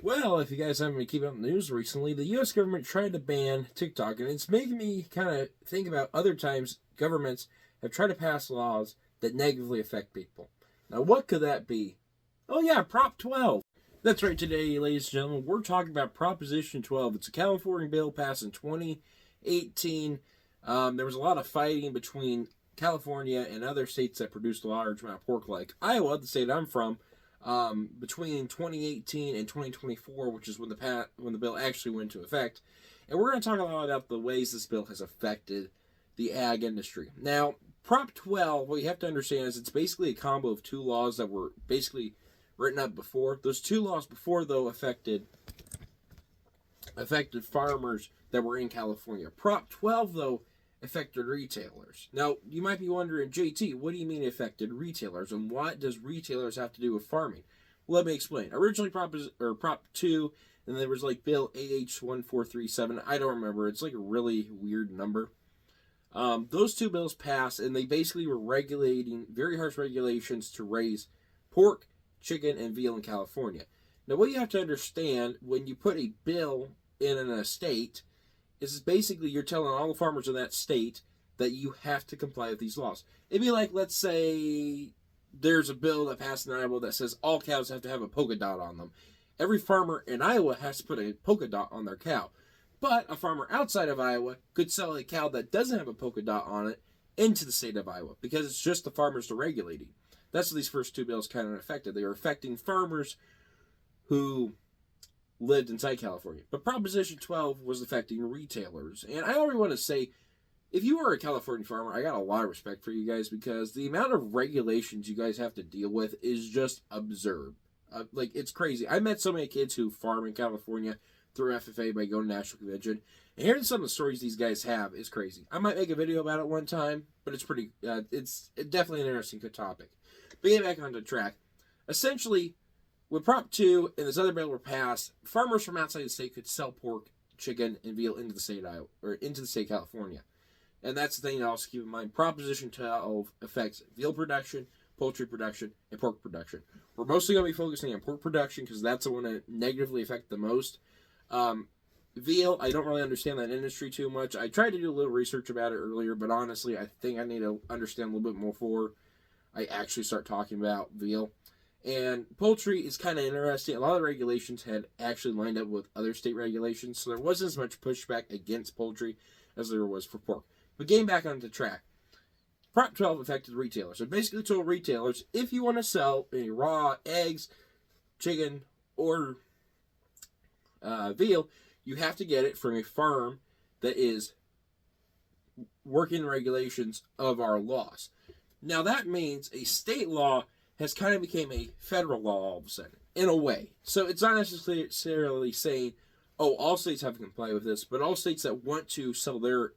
Well, if you guys haven't been keeping up with the news recently, the U.S. government tried to ban TikTok, and it's making me kind of think about other times governments have tried to pass laws that negatively affect people. Now, what could that be? Oh, yeah, Prop 12. That's right, today, ladies and gentlemen, we're talking about Proposition 12. It's a California bill passed in 2018. There was a lot of fighting between California and other states that produced a large amount of pork, like Iowa, the state I'm from. Between 2018 and 2024, which is when the bill actually went into effect. And we're going to talk a lot about the ways this bill has affected the ag industry. Now, Prop 12, what you have to understand is it's basically a combo of two laws that were basically written up before. Those two laws before, though, affected farmers that were in California. Prop 12, though, affected retailers. Now, you might be wondering, JT, what do you mean affected retailers, and what does retailers have to do with farming? Well, let me explain. Originally, Prop 2, and there was like Bill AH 1437. I don't remember. It's like a really weird number. Those two bills passed, and they basically were regulating very harsh regulations to raise pork, chicken, and veal in California. Now, what you have to understand when you put a bill in an estate is basically you're telling all the farmers in that state that you have to comply with these laws. It'd be like, let's say there's a bill that passed in Iowa that says all cows have to have a polka dot on them. Every farmer in Iowa has to put a polka dot on their cow. But a farmer outside of Iowa could sell a cow that doesn't have a polka dot on it into the state of Iowa because it's just the farmers they're regulating. That's what these first two bills kind of affected. They were affecting farmers who lived inside California. But Proposition 12 was affecting retailers. And I already want to say, if you are a California farmer, I got a lot of respect for you guys because the amount of regulations you guys have to deal with is just absurd. Like, it's crazy. I met so many kids who farm in California through FFA by going to National Convention. And hearing some of the stories these guys have is crazy. I might make a video about it one time, but it's pretty, it's definitely an interesting topic. But getting back onto track. Essentially, when Prop 2 and this other bill were passed, farmers from outside the state could sell pork, chicken, and veal into the state of Iowa, or into the state of California. And that's the thing to also keep in mind. Proposition 12 affects veal production, poultry production, and pork production. We're mostly going to be focusing on pork production because that's the one that negatively affects the most. Veal, I don't really understand that industry too much. I tried to do a little research about it earlier, but honestly, I think I need to understand a little bit more before I actually start talking about veal. And poultry is kind of interesting. A lot of the regulations had actually lined up with other state regulations, so there wasn't as much pushback against poultry as there was for pork. But getting back onto track, Prop 12 affected retailers. So basically told retailers, if you want to sell any raw eggs, chicken, or veal, you have to get it from a farm that is working regulations of our laws. Now that means a state law has kind of become a federal law all of a sudden, in a way. So it's not necessarily saying, oh, all states have to comply with this, but all states that want to sell their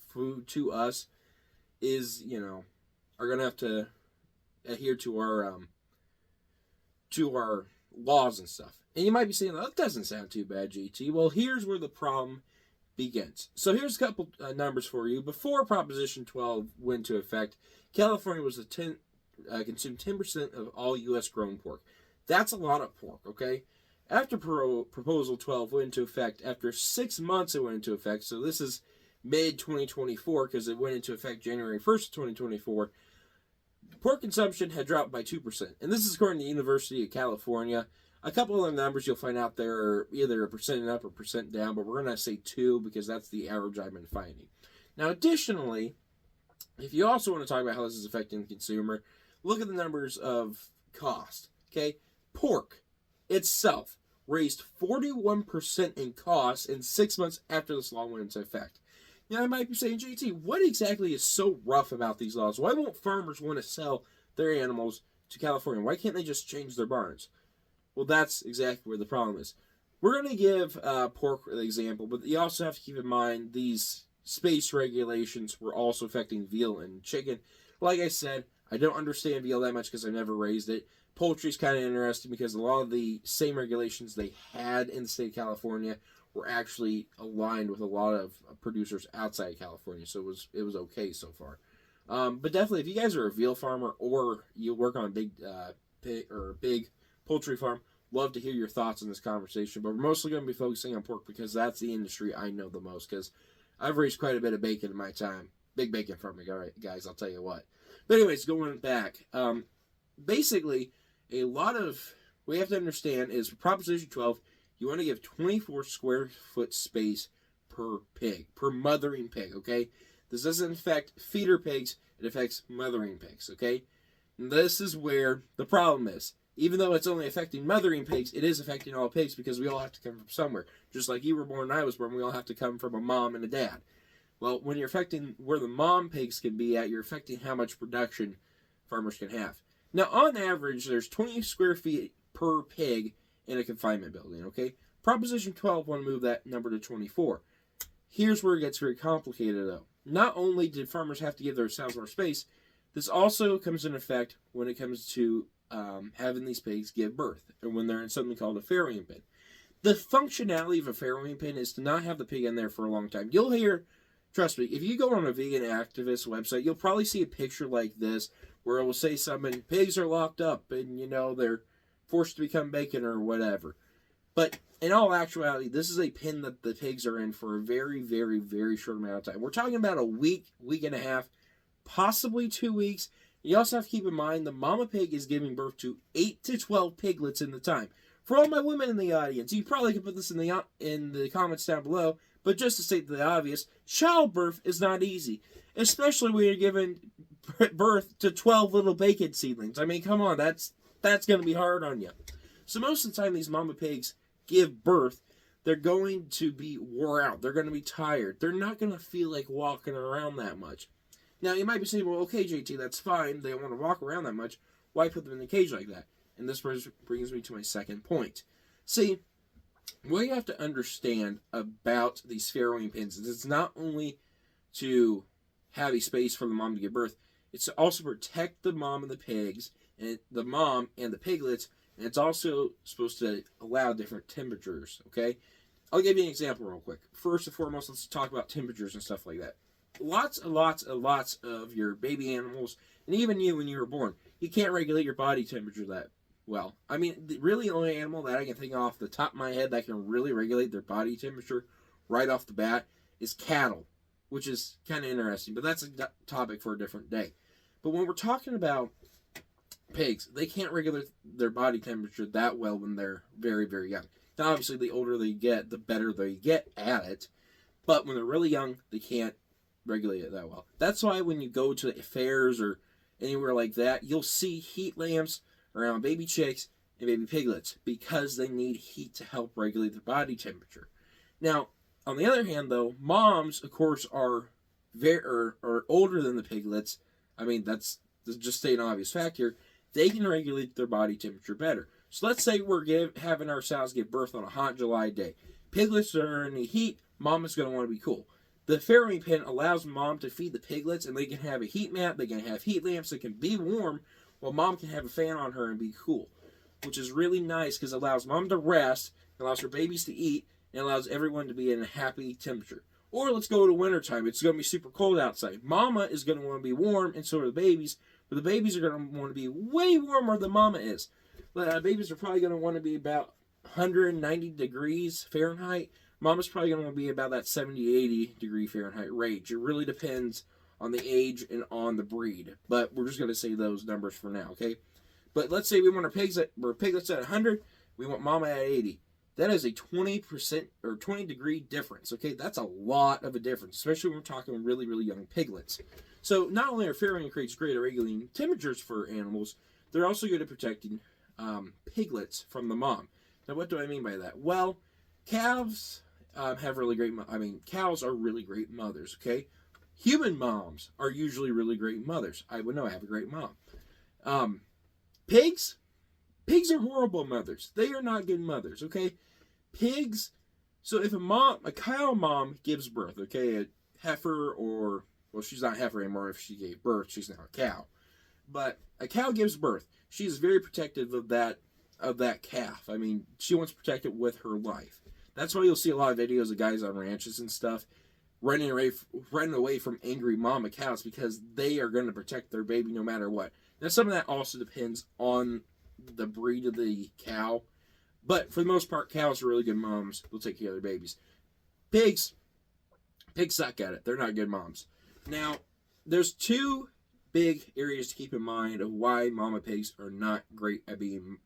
food to us are going to have to adhere to our laws and stuff. And you might be saying, that doesn't sound too bad, GT. Well, here's where the problem begins. So here's a couple numbers for you. Before Proposition 12 went into effect, California was consumed 10% of all U.S. grown pork. That's a lot of pork, okay? After Proposal 12 went into effect, after 6 months it went into effect, so this is mid-2024 because it went into effect January 1st, 2024, pork consumption had dropped by 2%. And this is according to the University of California. A couple of the numbers you'll find out there are either a percent up or percent down, but we're going to say 2 because that's the average I've been finding. Now, additionally, if you also want to talk about how this is affecting the consumer, look at the numbers of cost, okay? Pork itself raised 41% in cost in 6 months after this law went into effect. Now, I might be saying, JT, what exactly is so rough about these laws? Why won't farmers want to sell their animals to California? Why can't they just change their barns? Well, that's exactly where the problem is. We're going to give pork an example, but you also have to keep in mind these space regulations were also affecting veal and chicken. Like I said, I don't understand veal that much because I've never raised it. Poultry is kind of interesting because a lot of the same regulations they had in the state of California were actually aligned with a lot of producers outside of California, so it was okay so far. But definitely, if you guys are a veal farmer or you work on a big poultry farm, Love to hear your thoughts on this conversation, but we're mostly going to be focusing on pork because that's the industry I know the most, because I've raised quite a bit of bacon in my time. Big bacon farming, all right, guys, I'll tell you what. But anyways, going back, basically, a lot of what you have to understand is for Proposition 12, you want to give 24 square foot space per pig, per mothering pig, okay? This doesn't affect feeder pigs, it affects mothering pigs, okay? And this is where the problem is. Even though it's only affecting mothering pigs, it is affecting all pigs because we all have to come from somewhere. Just like you were born and I was born, we all have to come from a mom and a dad. Well, when you're affecting where the mom pigs can be at, you're affecting how much production farmers can have. Now, on average, there's 20 square feet per pig in a confinement building, okay? Proposition 12 want to move that number to 24. Here's where it gets very complicated, though. Not only did farmers have to give themselves more space, this also comes in effect when it comes to having these pigs give birth, and when they're in something called a farrowing pen. The functionality of a farrowing pen is to not have the pig in there for a long time. You'll hear, trust me, if you go on a vegan activist website, you'll probably see a picture like this where it will say something, pigs are locked up and, they're forced to become bacon or whatever. But in all actuality, this is a pen that the pigs are in for a very, very, very short amount of time. We're talking about a week, week and a half, possibly 2 weeks. You also have to keep in mind the mama pig is giving birth to 8 to 12 piglets in the time. For all my women in the audience, you probably could put this in the comments down below, but just to state the obvious, childbirth is not easy, especially when you're giving birth to 12 little bacon seedlings. I mean, come on, that's going to be hard on you. So most of the time these mama pigs give birth, they're going to be wore out. They're going to be tired. They're not going to feel like walking around that much. Now, you might be saying, well, okay, JT, that's fine. They don't want to walk around that much. Why put them in a cage like that? And this brings me to my second point. See, what you have to understand about these farrowing pens is it's not only to have a space for the mom to give birth, it's to also protect the mom and the pigs, and the mom and the piglets, and it's also supposed to allow different temperatures, okay? I'll give you an example real quick. First and foremost, let's talk about temperatures and stuff like that. Lots of your baby animals, and even you when you were born, you can't regulate your body temperature that well. I mean, really the only animal that I can think off the top of my head that can really regulate their body temperature right off the bat is cattle, which is kind of interesting, but that's a topic for a different day. But when we're talking about pigs, they can't regulate their body temperature that well when they're very, very young. Now, obviously, the older they get, the better they get at it, but when they're really young, they can't regulate it that well. That's why when you go to fairs or anywhere like that, you'll see heat lamps around baby chicks and baby piglets because they need heat to help regulate their body temperature. Now, on the other hand, though, moms, of course, are older than the piglets. I mean, that's just an obvious fact here. They can regulate their body temperature better. So let's say we're having our sows give birth on a hot July day. Piglets are in the heat. Mom is going to want to be cool. The farrowing pen allows mom to feed the piglets, and they can have a heat mat, they can have heat lamps, they can be warm, while mom can have a fan on her and be cool, which is really nice because it allows mom to rest, allows her babies to eat, and allows everyone to be in a happy temperature. Or let's go to wintertime. It's going to be super cold outside. Mama is going to want to be warm, and so are the babies, but the babies are going to want to be way warmer than mama is. Babies are probably going to want to be about 190 degrees Fahrenheit. Mama's probably going to be about that 70, 80 degree Fahrenheit range. It really depends on the age and on the breed. But we're just going to say those numbers for now, okay? But let's say we want our piglets at 100. We want mama at 80. That is a 20% or 20 degree difference, okay? That's a lot of a difference, especially when we're talking really, really young piglets. So not only are farrowing crates great at regulating temperatures for animals, they're also good at protecting piglets from the mom. Now, what do I mean by that? Well, calves have really great, cows are really great mothers, okay? Human moms are usually really great mothers. I would know I have a great mom. Pigs are horrible mothers. They are not good mothers, okay? Pigs, so if a cow mom gives birth, okay, a heifer well, she's not a heifer anymore. If she gave birth, she's now a cow. But a cow gives birth. She is very protective of that calf. I mean, she wants to protect it with her life. That's why you'll see a lot of videos of guys on ranches and stuff running away from angry mama cows because they are going to protect their baby no matter what. Now, some of that also depends on the breed of the cow. But for the most part, cows are really good moms. They'll take care of their babies. Pigs suck at it. They're not good moms. Now, there's two big areas to keep in mind of why mama pigs are not great at being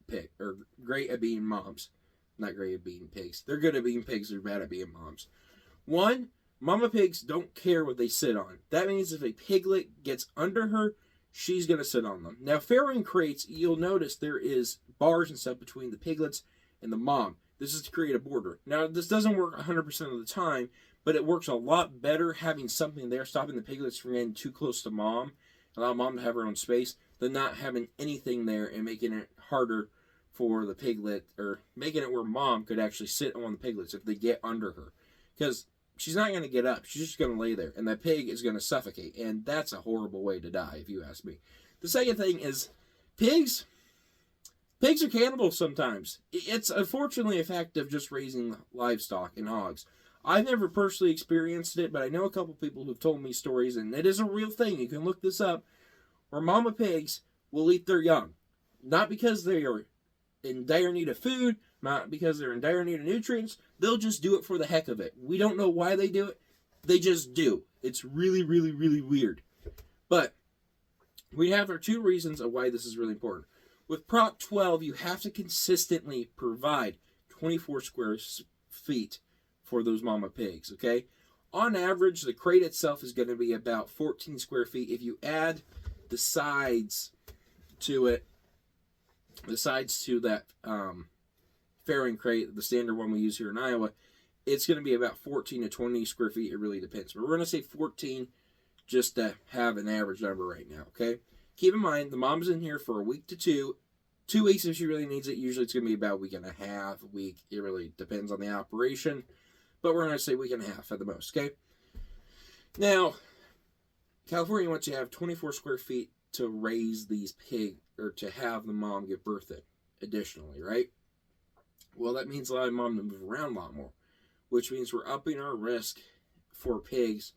great at being moms. Not great at being pigs. They're good at being pigs. They're bad at being moms. One, mama pigs don't care what they sit on. That means if a piglet gets under her, she's going to sit on them. Now, farrowing crates, you'll notice there is bars and stuff between the piglets and the mom. This is to create a border. Now, this doesn't work 100% of the time, but it works a lot better having something there stopping the piglets from getting too close to mom, allow mom to have her own space, than not having anything there and making it harder for the piglet, or making it where mom could actually sit on the piglets if they get under her. Because she's not going to get up. She's just going to lay there. And that pig is going to suffocate. And that's a horrible way to die, if you ask me. The second thing is, pigs are cannibals sometimes. It's unfortunately a fact of just raising livestock and hogs. I've never personally experienced it, but I know a couple people who've told me stories, and it is a real thing. You can look this up, where mama pigs will eat their young. Not because they are in dire need of food, not because they're in dire need of nutrients. They'll just do it for the heck of it. We don't know why they do it. They just do. It's really, really, really weird. But we have our two reasons of why this is really important. With Prop 12, you have to consistently provide 24 square feet for those mama pigs, okay? On average, the crate itself is going to be about 14 square feet. If you add the sides to it, the sides to that farrowing crate, the standard one we use here in Iowa, it's going to be about 14 to 20 square feet. It really depends. But we're going to say 14 just to have an average number right now, okay? Keep in mind, the mom's in here for a week to 2 weeks if she really needs it. Usually it's going to be about a week and a half, a week. It really depends on the operation. But we're going to say week and a half at the most, okay? Now, California wants you to have 24 square feet to raise these pigs, or to have the mom give birth in, additionally, right? Well, that means allowing mom to move around a lot more, which means we're upping our risk for pigs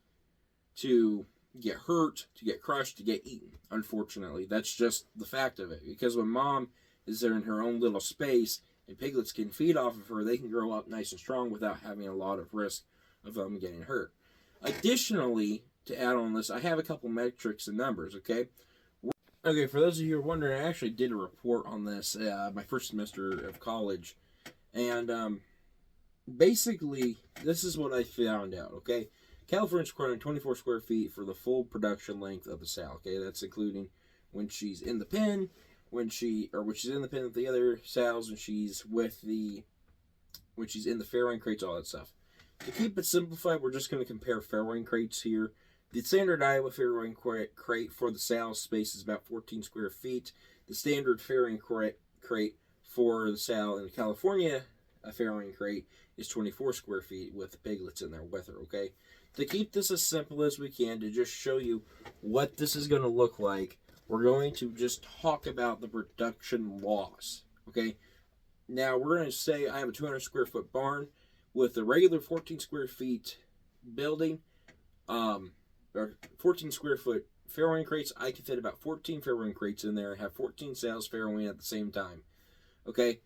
to get hurt, to get crushed, to get eaten. Unfortunately, that's just the fact of it. Because when mom is there in her own little space and piglets can feed off of her, they can grow up nice and strong without having a lot of risk of them getting hurt. Additionally, to add on this, I have a couple metrics and numbers, okay? Okay, for those of you who are wondering, I actually did a report on this my first semester of college. And basically, this is what I found out, okay? California's requiring 24 square feet for the full production length of the sow, okay? That's including when she's in the pen, when she's in the pen with the other sows, when she's in the farrowing crates, all that stuff. To keep it simplified, we're just going to compare farrowing crates here. The standard Iowa farrowing crate for the sow space is about 14 square feet. The standard farrowing crate for the sow in California, a farrowing crate, is 24 square feet with the piglets in there with her, okay? To keep this as simple as we can, to just show you what this is going to look like, we're going to just talk about the production loss, okay? Now, we're going to say I have a 200 square foot barn with a regular 14 square feet building, or 14 square foot farrowing crates. I can fit about 14 farrowing crates in there and have 14 sows farrowing at the same time, okay?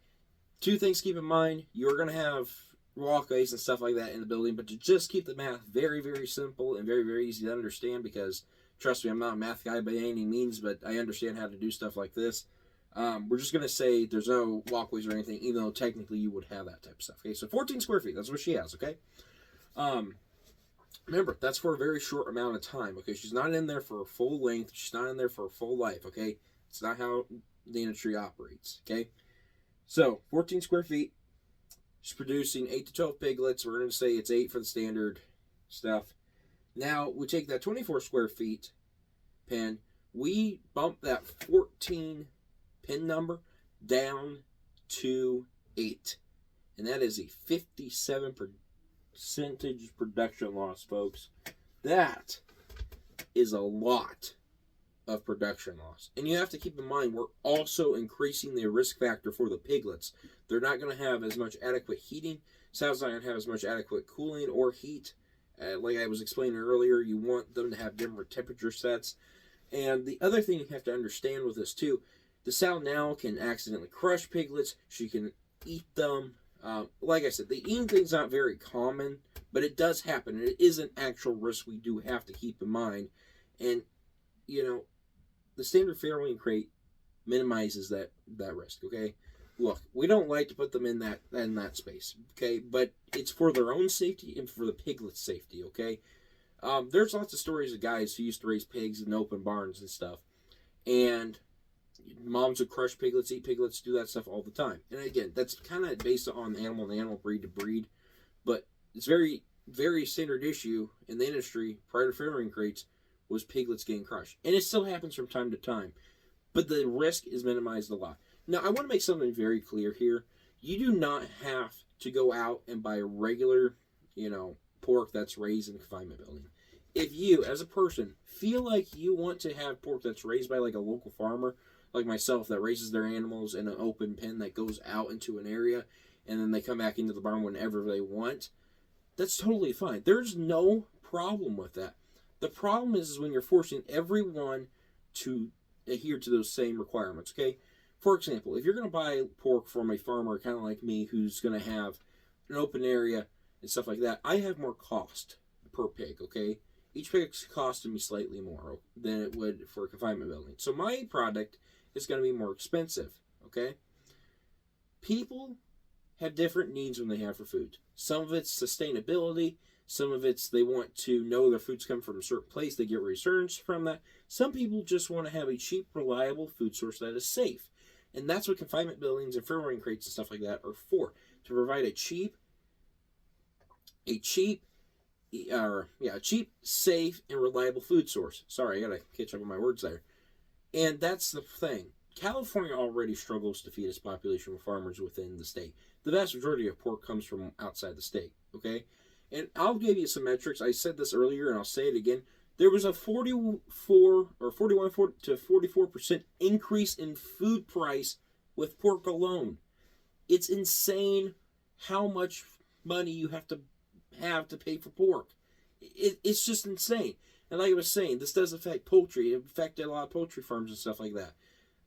Two things to keep in mind. You're going to have walkways and stuff like that in the building, but to just keep the math very, very simple and very, very easy to understand, because trust me, I'm not a math guy by any means, but I understand how to do stuff like this. We're just going to say there's no walkways or anything, even though technically you would have that type of stuff. Okay, so 14 square feet, that's what she has, okay? Remember, that's for a very short amount of time, okay? She's not in there for a full length. She's not in there for a full life, okay? It's not how the industry operates, okay? So, 14 square feet. She's producing 8 to 12 piglets. We're going to say it's 8 for the standard stuff. Now, we take that 24 square feet pen. We bump that 14 pin number down to 8. And that is a 57% production loss, folks. That is a lot of production loss. And you have to keep in mind, we're also increasing the risk factor for the piglets. They're not going to have as much adequate heating. Sows not going to have as much adequate cooling or heat. Like I was explaining earlier, you want them to have different temperature sets. And the other thing you have to understand with this too, the sow now can accidentally crush piglets. She can eat them. Like I said, the eating thing's not very common, but it does happen, and it is an actual risk we do have to keep in mind. And you know, the standard farrowing crate minimizes that risk. Okay, look, we don't like to put them in that space. Okay, but it's for their own safety and for the piglet's safety. Okay, there's lots of stories of guys who used to raise pigs in open barns and stuff, and moms would crush piglets, eat piglets, do that stuff all the time. And again, that's kind of based on animal and animal, breed to breed, but it's very, very standard issue in the industry prior to farrowing crates was piglets getting crushed. And it still happens from time to time, but the risk is minimized a lot. Now, I want to make something very clear here. You do not have to go out and buy a regular, pork that's raised in a confinement building. If you, as a person, feel like you want to have pork that's raised by like a local farmer, like myself, that raises their animals in an open pen that goes out into an area, and then they come back into the barn whenever they want, that's totally fine. There's no problem with that. The problem is when you're forcing everyone to adhere to those same requirements, okay? For example, if you're going to buy pork from a farmer kind of like me who's going to have an open area and stuff like that, I have more cost per pig, okay? Each pig's costing me slightly more than it would for a confinement building. So my product is going to be more expensive, okay? People have different needs when they have for food. Some of it's sustainability. Some of it's they want to know their food's come from a certain place. They get returns from that. Some people just want to have a cheap, reliable food source that is safe. And that's what confinement buildings and farrowing crates and stuff like that are for. To provide a cheap, safe, and reliable food source. Sorry, I gotta catch up on my words there. And that's the thing. California already struggles to feed its population with farmers within the state. The vast majority of pork comes from outside the state, okay? And I'll give you some metrics. I said this earlier, and I'll say it again. There was a 41 to 44% increase in food price with pork alone. It's insane how much money you have to pay for pork. It's just insane. And like I was saying, this does affect poultry. It affected a lot of poultry farms and stuff like that.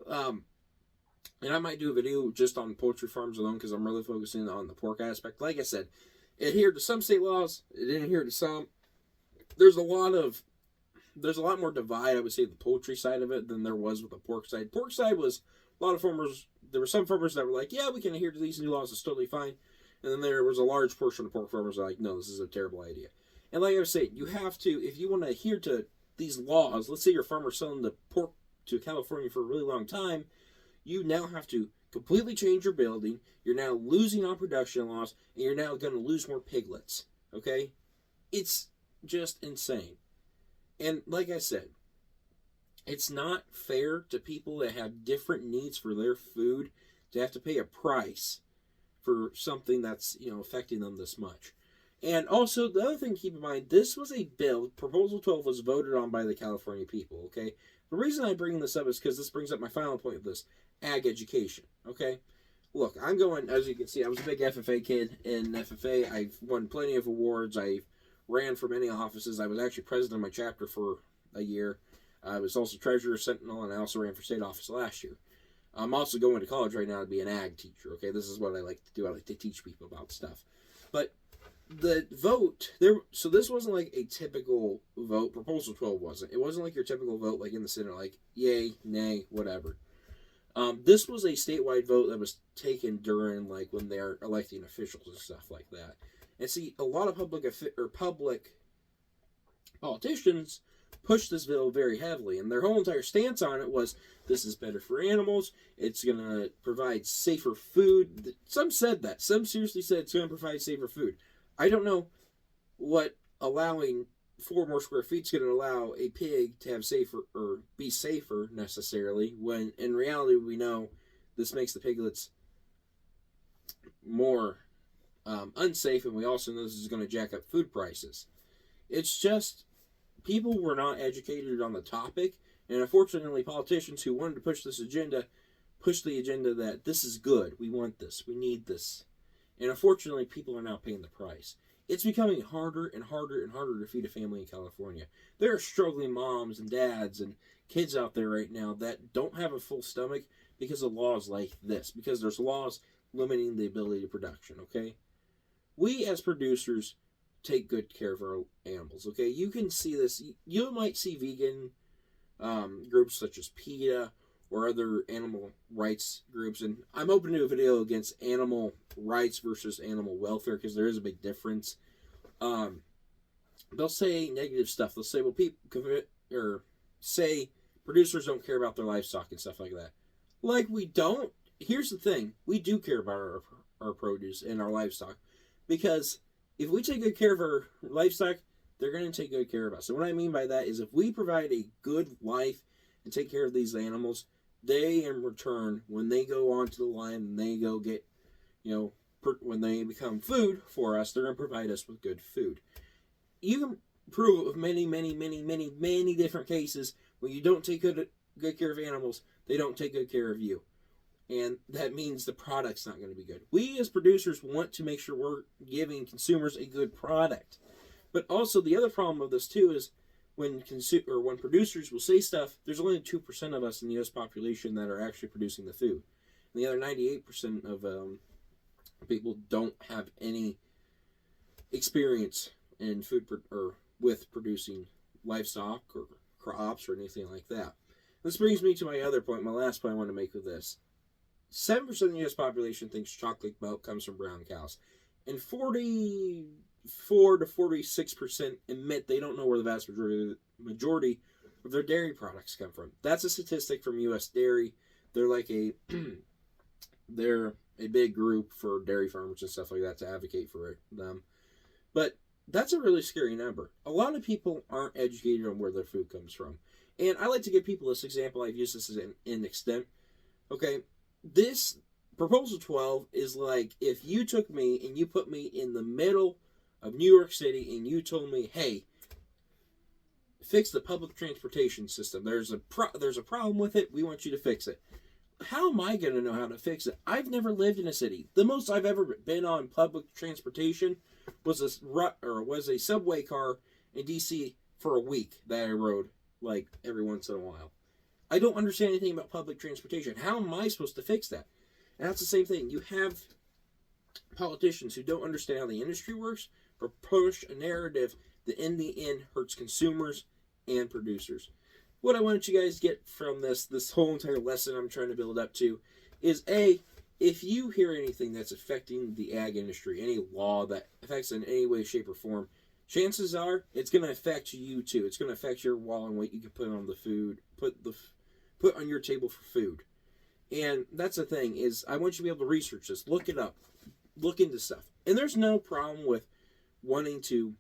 And I might do a video just on poultry farms alone because I'm really focusing on the pork aspect. Like I said, it adhered to some state laws. It didn't adhere to some. There's a lot more divide, I would say, the poultry side of it than there was with the pork side. Pork side was a lot of farmers. There were some farmers that were like, yeah, we can adhere to these new laws. It's totally fine. And then there was a large portion of pork farmers that were like, no, this is a terrible idea. And like I was saying, you have to, if you want to adhere to these laws, let's say your farmer's selling the pork to California for a really long time, you now have to completely change your building. You're now losing on production loss, and you're now going to lose more piglets. Okay? It's just insane. And like I said, it's not fair to people that have different needs for their food to have to pay a price for something that's, affecting them this much. And also, the other thing to keep in mind, this was a bill, Proposal 12 was voted on by the California people, okay? The reason I bring this up is because this brings up my final point of this, ag education, okay? Look, I'm going, as you can see, I was a big FFA kid. In FFA, I've won plenty of awards. I ran for many offices. I was actually president of my chapter for a year. I was also treasurer, sentinel, and I also ran for state office last year. I'm also going to college right now to be an ag teacher, okay? This is what I like to do. I like to teach people about stuff. But the vote, so this wasn't like a typical vote. Proposal 12 wasn't. It wasn't like your typical vote like in the Senate, like yay, nay, whatever. This was a statewide vote that was taken during like when they're electing officials and stuff like that. And see, a lot of public politicians pushed this bill very heavily, and their whole entire stance on it was, this is better for animals, it's going to provide safer food. Some said that. Some seriously said it's going to provide safer food. I don't know what allowing 4 more square feet is going to allow a pig to have safer, or be safer necessarily, when in reality we know this makes the piglets more unsafe, and we also know this is going to jack up food prices. It's just, people were not educated on the topic, and unfortunately politicians who wanted to push this agenda pushed the agenda that this is good, we want this, we need this. And unfortunately people are now paying the price. It's becoming harder and harder and harder to feed a family in California. There are struggling moms and dads and kids out there right now that don't have a full stomach because of laws like this. Because there's laws limiting the ability to production, okay? We as producers take good care of our animals, okay? You can see this. You might see vegan groups such as PETA or other animal rights groups, and I'm open to a video against animal rights versus animal welfare because there is a big difference. They'll say negative stuff. They'll say, well, people commit, or say producers don't care about their livestock and stuff like that. Like we don't. Here's the thing: we do care about our produce and our livestock, because if we take good care of our livestock, they're going to take good care of us. And what I mean by that is, if we provide a good life and take care of these animals, they in return, when they go onto the line and they go get, when they become food for us, they're going to provide us with good food. You can prove it with many, many, many, many, many different cases. When you don't take good care of animals, they don't take good care of you. And that means the product's not going to be good. We as producers want to make sure we're giving consumers a good product. But also the other problem of this too is when producers will say stuff, there's only 2% of us in the U.S. population that are actually producing the food. And the other 98% of people don't have any experience in food or with producing livestock or crops or anything like that. This brings me to my other point, my last point I want to make with this. 7% of the U.S. population thinks chocolate milk comes from brown cows. And 44 to 46% admit they don't know where the vast majority of their dairy products come from. That's a statistic from U.S. Dairy. They're like they're a big group for dairy farmers and stuff like that to advocate for them. But that's a really scary number. A lot of people aren't educated on where their food comes from. And I like to give people this example. I've used this as an extent. Okay, this Proposal 12 is like if you took me and you put me in the middle of New York City and you told me, hey, fix the public transportation system. There's a problem with it. We want you to fix it. How am I going to know how to fix it? I've never lived in a city. The most I've ever been on public transportation was a subway car in D.C. for a week that I rode like every once in a while. I don't understand anything about public transportation. How am I supposed to fix that? And that's the same thing. You have politicians who don't understand how the industry works, or push a narrative that in the end hurts consumers and producers. What I want you guys to get from this whole entire lesson I'm trying to build up to is if you hear anything that's affecting the ag industry, any law that affects it in any way, shape, or form, chances are it's going to affect you too. It's going to affect your wallet and what you can put on the food, put on your table for food. And that's the thing is I want you to be able to research this, look it up, look into stuff. And there's no problem with wanting to,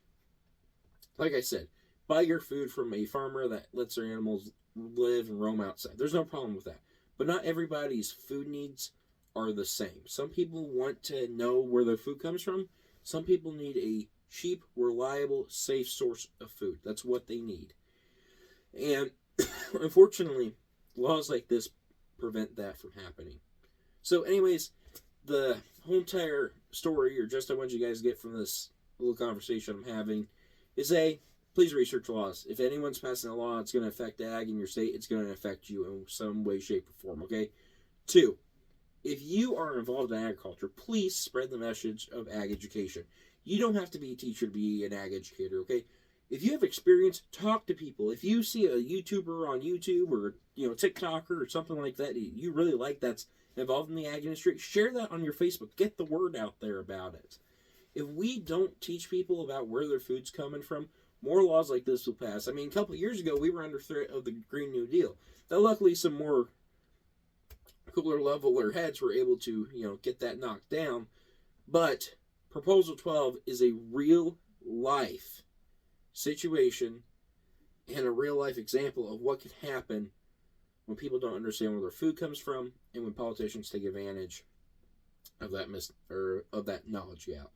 like I said, buy your food from a farmer that lets their animals live and roam outside. There's no problem with that. But not everybody's food needs are the same. Some people want to know where their food comes from. Some people need a cheap, reliable, safe source of food. That's what they need. And unfortunately, laws like this prevent that from happening. So anyways, the whole entire story, or just I want you guys to get from this little conversation I'm having, is please research laws. If anyone's passing a law, it's going to affect ag in your state. It's going to affect you in some way, shape, or form, okay? 2, if you are involved in agriculture, please spread the message of ag education. You don't have to be a teacher to be an ag educator, okay? If you have experience, talk to people. If you see a YouTuber on YouTube or TikToker or something like that you really like that's involved in the ag industry, share that on your Facebook. Get the word out there about it. If we don't teach people about where their food's coming from, more laws like this will pass. I mean, a couple of years ago, we were under threat of the Green New Deal. Now, luckily, some more cooler, leveler heads were able to, get that knocked down. But Proposal 12 is a real-life situation and a real-life example of what could happen when people don't understand where their food comes from and when politicians take advantage of that knowledge gap.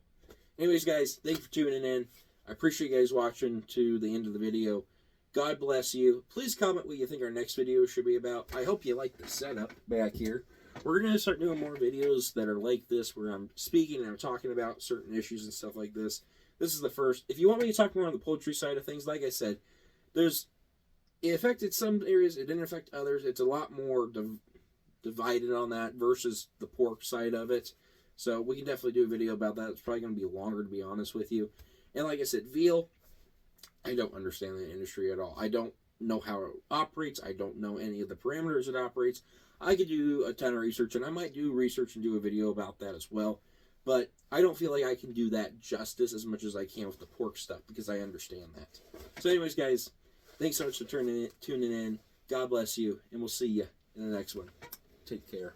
Anyways, guys, thank you for tuning in. I appreciate you guys watching to the end of the video. God bless you. Please comment what you think our next video should be about. I hope you like the setup back here. We're going to start doing more videos that are like this, where I'm speaking and I'm talking about certain issues and stuff like this. This is the first. If you want me to talk more on the poultry side of things, like I said, it affected some areas, it didn't affect others. It's a lot more divided on that versus the pork side of it. So we can definitely do a video about that. It's probably going to be longer, to be honest with you. And like I said, veal, I don't understand the industry at all. I don't know how it operates. I don't know any of the parameters it operates. I could do a ton of research, and I might do research and do a video about that as well. But I don't feel like I can do that justice as much as I can with the pork stuff, because I understand that. So anyways, guys, thanks so much for tuning in. God bless you, and we'll see you in the next one. Take care.